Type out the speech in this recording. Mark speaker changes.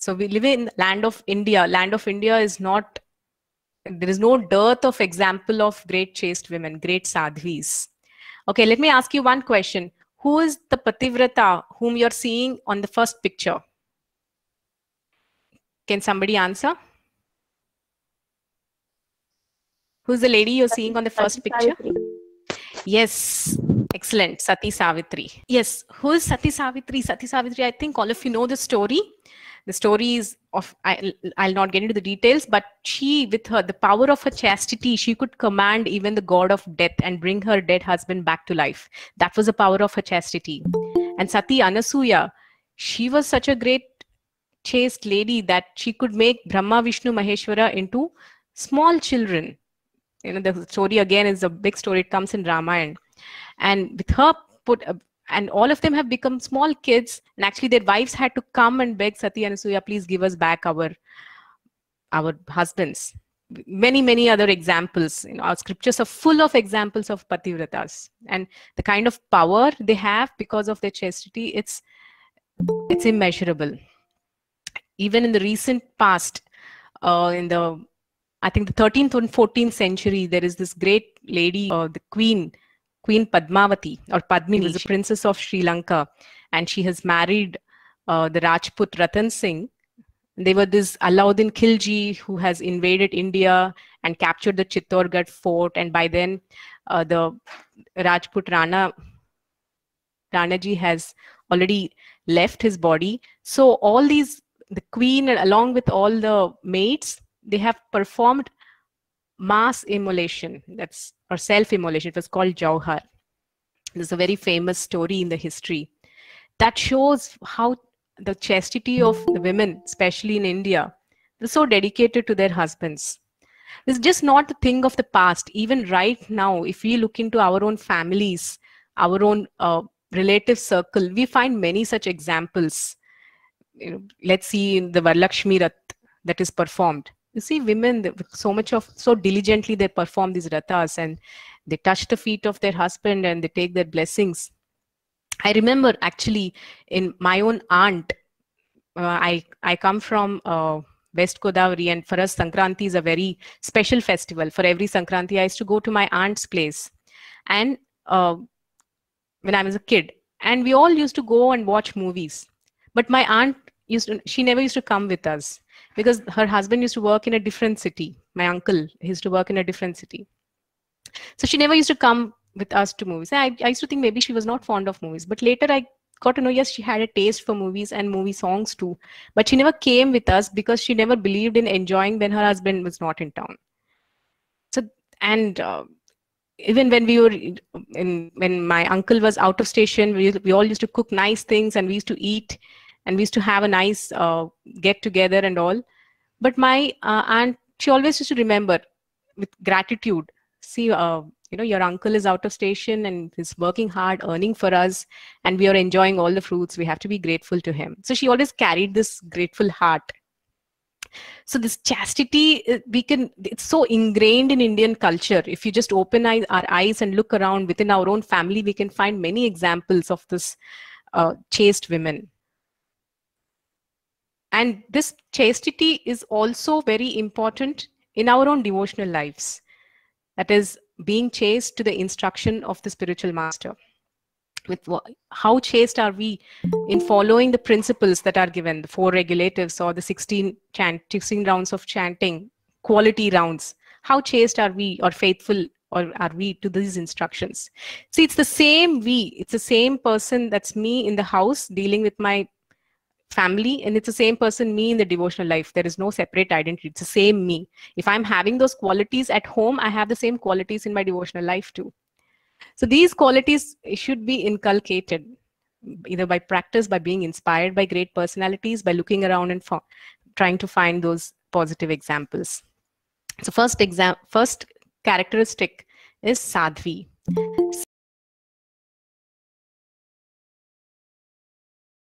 Speaker 1: So we live in land of India. Land of India is not, there is no dearth of example of great chaste women, great sadhvis. Okay, let me ask you one question. Who is the Pativrata whom you're seeing on the first picture? Can somebody answer? Who's the lady you're seeing on the first picture? Yes, excellent. Sati Savitri. Yes, who is Sati Savitri? Sati Savitri, I think all of you know the story. The story is of, I'll not get into the details, but she, with her, the power of her chastity, she could command even the god of death and bring her dead husband back to life. That was the power of her chastity. And Sati Anasuya, she was such a great chaste lady that she could make Brahma, Vishnu, Maheshwara into small children. You know, the story again is a big story. It comes in Ramayana. And with her and all of them have become small kids. And actually their wives had to come and beg Sati Anasuya, please give us back our husbands. Many other examples. You know, our scriptures are full of examples of Pativratas. And the kind of power they have because of their chastity, it's immeasurable. Even in the recent past, in the, I think the 13th and 14th century, there is this great lady, the Queen Padmavati or Padmini, was a princess of Sri Lanka, and she has married the Rajput Ratan Singh. They were this Alauddin Khilji who has invaded India and captured the Chittorgarh fort, and by then the Rajput Ranaji has already left his body. So all these, the queen along with all the maids, they have performed mass immolation, that's, or self-immolation. It was called Jauhar. There's a very famous story in the history that shows how the chastity of the women, especially in India, they're so dedicated to their husbands. It's just not a thing of the past. Even right now, if we look into our own families, our own relative circle, we find many such examples. You know, let's see in the Varalakshmi Rath that is performed. You see women, so diligently they perform these rathas, and they touch the feet of their husband and they take their blessings. I remember actually in my own aunt, I come from West Godavari, and for us Sankranti is a very special festival. For every Sankranti, I used to go to my aunt's place, and when I was a kid, and we all used to go and watch movies. But my aunt she never used to come with us because her husband used to work in a different city. My uncle used to work in a different city. So she never used to come with us to movies. I used to think maybe she was not fond of movies. But later I got to know, yes, she had a taste for movies and movie songs too. But she never came with us because she never believed in enjoying when her husband was not in town. So, and even when we were when my uncle was out of station, we all used to cook nice things and we used to eat and we used to have a nice get together and all. But my aunt, she always used to remember with gratitude, see, you know, your uncle is out of station and he's working hard, earning for us, and we are enjoying all the fruits. We have to be grateful to him. So she always carried this grateful heart. So this chastity, it's so ingrained in Indian culture. If you just open our eyes and look around within our own family, we can find many examples of this chaste women. And this chastity is also very important in our own devotional lives. That is, being chaste to the instruction of the spiritual master. With how chaste are we in following the principles that are given, the 4 regulatives or the 16 rounds of chanting, quality rounds. How chaste are we or faithful or are we to these instructions? See, it's the same we, it's the same person that's me in the house dealing with my family, and it's the same person me in the devotional life. There is no separate identity. It's the same me. If I'm having those qualities at home, I have the same qualities in my devotional life too. So these qualities should be inculcated either by practice, by being inspired by great personalities, by looking around and trying to find those positive examples. So first characteristic is sadhvi.